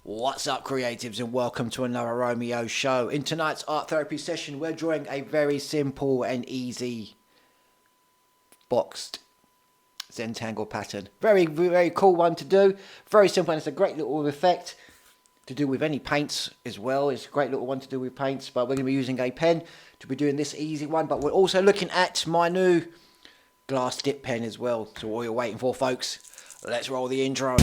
What's up, creatives, and welcome to another Romeo show. In tonight's art therapy session, we're drawing a very simple and easy boxed Zentangle pattern. Very cool one to do. Very simple, and it's a great little effect to do with any paints as well. It's a great little one to do with paints, but we're going to be using a pen to be doing this easy one. But we're also looking at my new glass dip pen as well. So what you're waiting for, folks, let's roll the intro.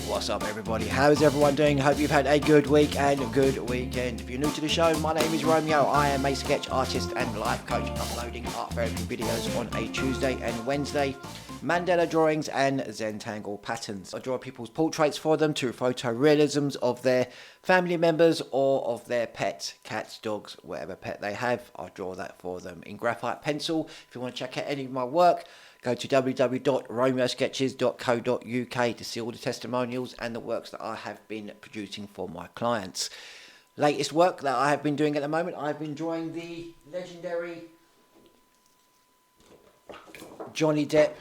What's up, everybody? How's everyone doing? Hope you've had a good week and a good weekend. If you're new to the show, my name is Romeo. I am a sketch artist and life coach, uploading art therapy videos on a Tuesday and Wednesday, mandala drawings and Zentangle patterns. I draw people's portraits for them to photorealisms of their family members or of their pets, cats, dogs, whatever pet they have. I'll draw that for them in graphite pencil. If you want to check out any of my work, go to www.romeosketches.co.uk to see all the testimonials and the works that I have been producing for my clients. Latest work that I have been doing at the moment, I've been drawing the legendary Johnny Depp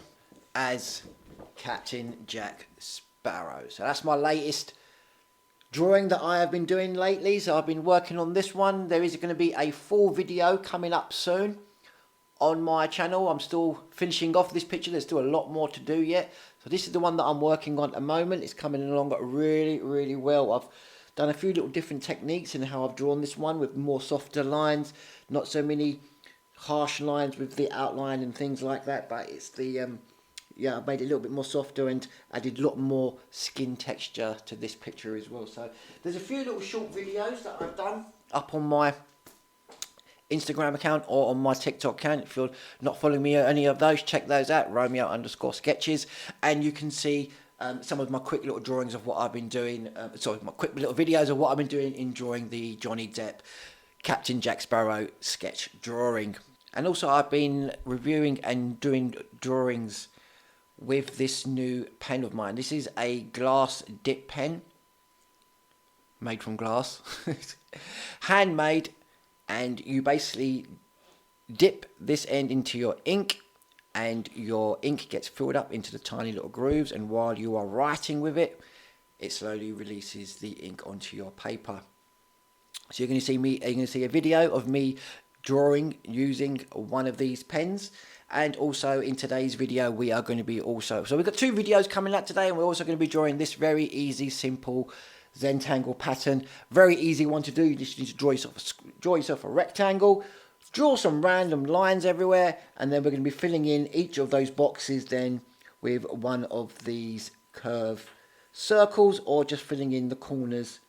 as Captain Jack Sparrow. So that's my latest drawing that I have been doing lately. So I've been working on this one. There is going to be a full video coming up soon on my channel. I'm still finishing off this picture. There's still a lot more to do yet. So this is the one that I'm working on at the moment. It's coming along really well. I've done a few little different techniques in how I've drawn this one with more softer lines, not so many harsh lines with the outline and things like that. But it's the yeah, I've made it a little bit more softer and added a lot more skin texture to this picture as well. So there's a few little short videos that I've done up on my Instagram account or on my TikTok account. If you're not following me on any of those, check those out, Romeo_sketches, and you can see some of my quick little drawings of what I've been doing, my quick little videos of what I've been doing in drawing the Johnny Depp Captain Jack Sparrow sketch drawing. And also I've been reviewing and doing drawings with this new pen of mine. This is a glass dip pen, made from glass, handmade. And you basically dip this end into your ink, and your ink gets filled up into the tiny little grooves, and while you are writing with it, it slowly releases the ink onto your paper. So you're going to see a video of me drawing using one of these pens. And also in today's video we are going to be so we've got two videos coming out today, and we're also going to be drawing this very easy, simple Zentangle pattern. Very easy one to do. You just need to draw yourself a rectangle, draw some random lines everywhere, and then we're going to be filling in each of those boxes then with one of these curved circles, or just filling in the corners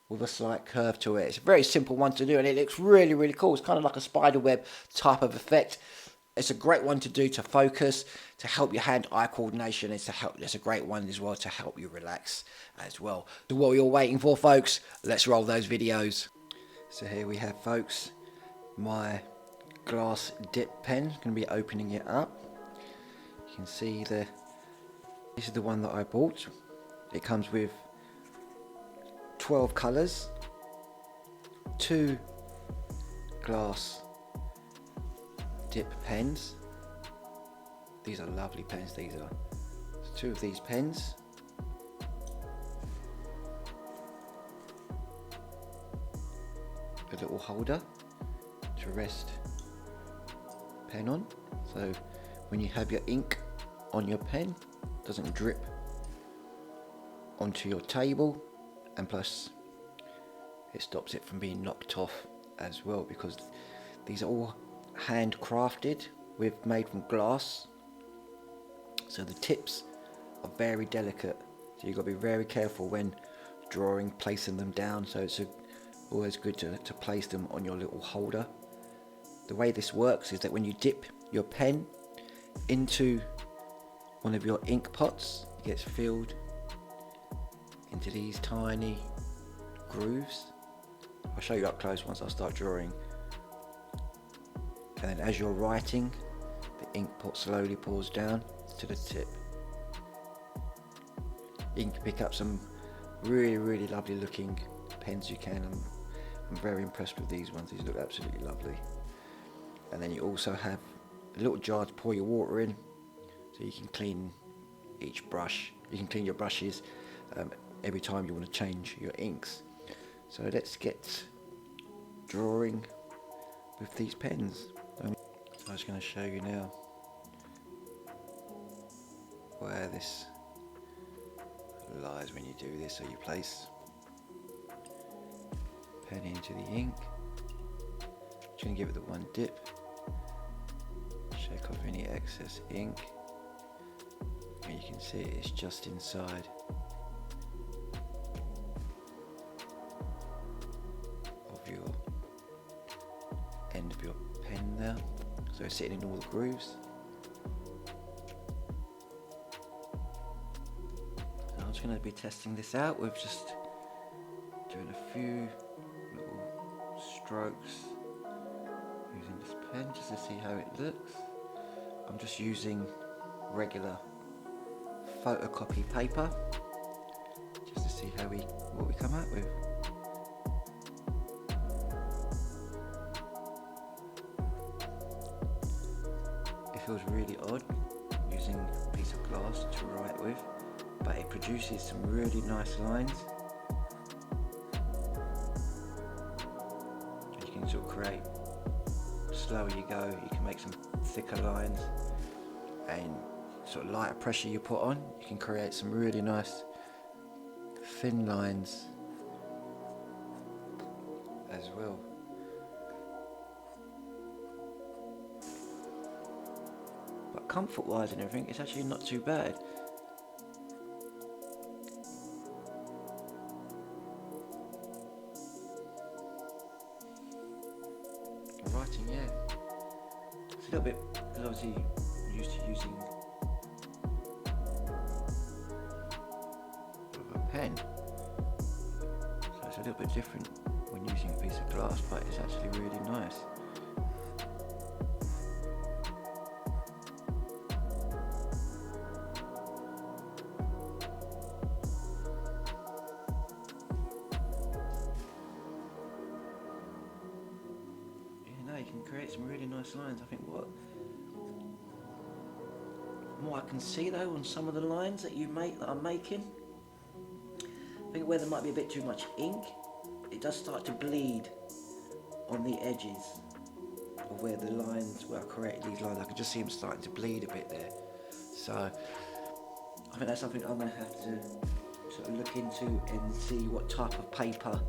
with a slight curve to it. It's a very simple one to do, and it looks really cool. It's kind of like a spider web type of effect. It's a great one to do to focus, to help your hand-eye coordination. It's a great one as well to help you relax as well. So what you're waiting for, folks, let's roll those videos. So here we have, folks, my glass dip pen. I'm going to be opening it up. You can see this is the one that I bought. It comes with 12 colours, 2 glass dip pens. These are lovely pens. These are 2 of these pens. A little holder to rest pen on, so when you have your ink on your pen, it doesn't drip onto your table, and plus it stops it from being knocked off as well, because these are all handcrafted made from glass, so the tips are very delicate, so you've got to be very careful when drawing, placing them down. So it's always good to place them on your little holder. The way this works is that when you dip your pen into one of your ink pots, it gets filled into these tiny grooves. I'll show you up close once I start drawing. And then as you're writing, the ink pot slowly pours down to the tip. You can pick up some really lovely looking pens you can. I'm very impressed with these ones. These look absolutely lovely. And then you also have a little jar to pour your water in, so you can clean each brush. You can clean your brushes every time you want to change your inks. So let's get drawing with these pens. So I'm just going to show you now where this lies when you do this. So you place pen into the ink. Just going to give it the one dip. Shake off any excess ink. And you can see it's just inside of your end of your pen there. So it's sitting in all the grooves. So I'm just going to be testing this out with just doing a few little strokes using this pen just to see how it looks. I'm just using regular photocopy paper just to see what we come out with. It feels really odd using a piece of glass to write with, but it produces some really nice lines. You can sort of create, slower you go, you can make some thicker lines, and sort of lighter pressure you put on, you can create some really nice thin lines as well. But comfort wise and everything, it's actually not too bad. Writing, yeah, it's a little bit, because obviously I'm used to using pen, so it's a little bit different when using a piece of glass, but it's actually really nice. Yeah, no, you can create some really nice lines. I think what I can see though on some of the lines that I'm making, I think where there might be a bit too much ink, it does start to bleed on the edges of where the lines, where I created these lines, I can just see them starting to bleed a bit there. So I think that's something I'm going to have to sort of look into and see what type of paper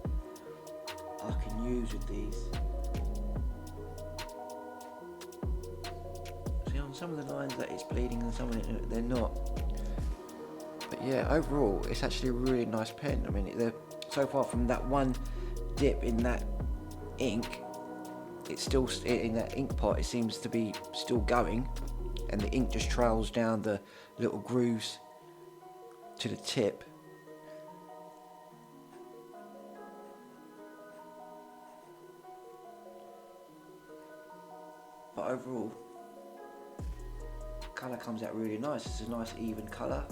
I can use with these. See, on some of the lines that it's bleeding and some of it they're not. But yeah, overall, it's actually a really nice pen. I mean, so far from that one dip in that ink, it's still in that ink pot. It seems to be still going, and the ink just trails down the little grooves to the tip. But overall, colour comes out really nice. It's a nice even colour.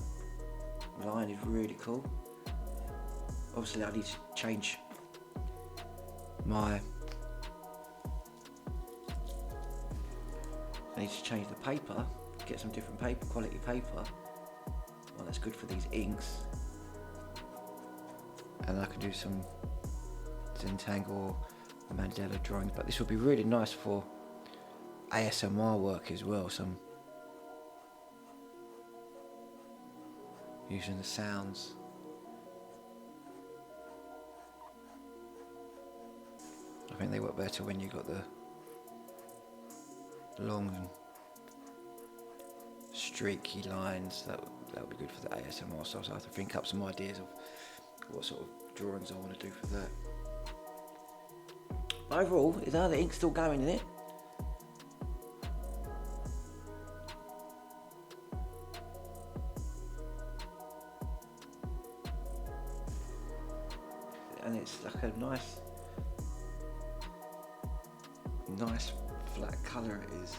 The line is really cool. Obviously I need to change the paper, get some different paper, quality paper, one that's good for these inks, and I can do some Zentangle Mandela drawings, but this would be really nice for ASMR work as well, some using the sounds. I think they work better when you got the long and streaky lines. That would be good for the ASMR stuff. So I have to think up some ideas of what sort of drawings I want to do for that. But overall, is the ink still going in it? And it's like a nice flat colour it is.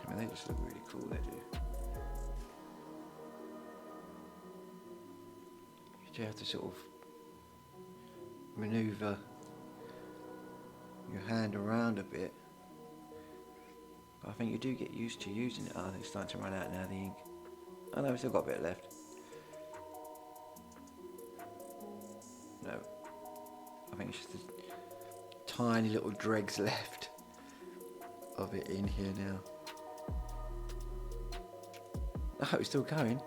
I mean, they just look really cool, they do. You do have to sort of manoeuvre your hand around a bit. But I think you do get used to using it. Oh, it's starting to run out now, the ink. Oh no, we've still got a bit left. No. I think it's just a tiny little dregs left of it in here now. Oh, it's still going.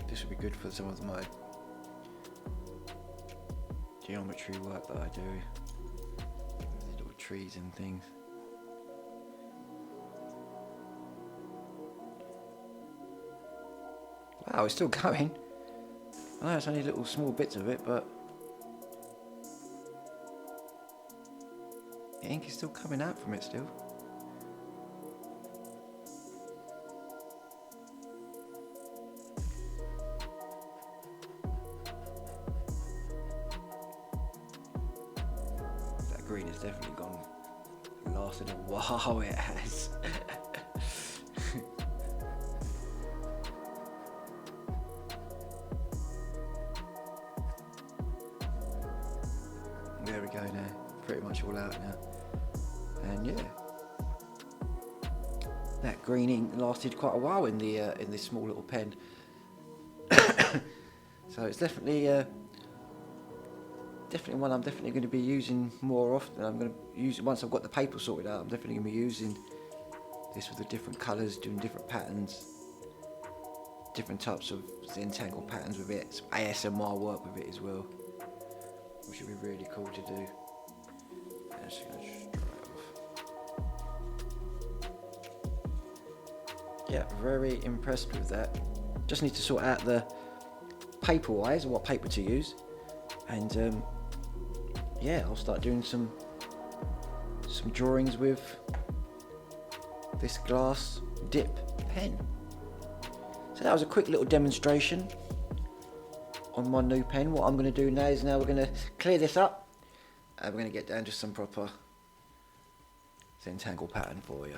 This would be good for some of my geometry work that I do. Little trees and things. Wow, it's still going. I know it's only little small bits of it, but the ink is still coming out from it still. That green has definitely gone, lasted a while, it has. There we go now, pretty much all out now. And yeah, that green ink lasted quite a while in this small little pen. So it's definitely one I'm definitely going to be using more often. I'm going to use it once I've got the paper sorted out. I'm definitely going to be using this with the different colours, doing different patterns, different types of Zentangle patterns with it, some ASMR work with it as well, which would be really cool to do. And just going to dry it off. Yeah, very impressed with that. Just need to sort out the paper wise and what paper to use, and yeah, I'll start doing some drawings with this glass dip pen. So that was a quick little demonstration on my new pen. What I'm going to do now is we're going to clear this up and we're going to get down to some proper Zentangle pattern for you.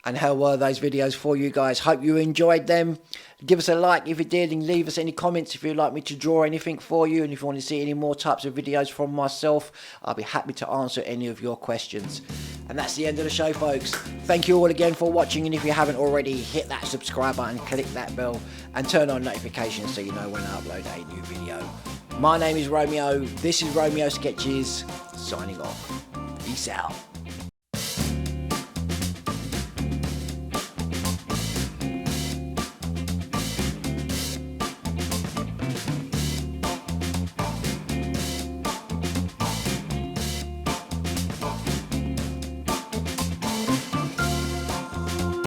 And how were those videos for you guys? Hope you enjoyed them. Give us a like if you did, and leave us any comments if you'd like me to draw anything for you, and if you want to see any more types of videos from myself, I'll be happy to answer any of your questions. And that's the end of the show, folks. Thank you all again for watching, and if you haven't already, hit that subscribe button, click that bell, and turn on notifications so you know when I upload a new video. My name is Romeo, this is Romeo Sketches, signing off. Peace out.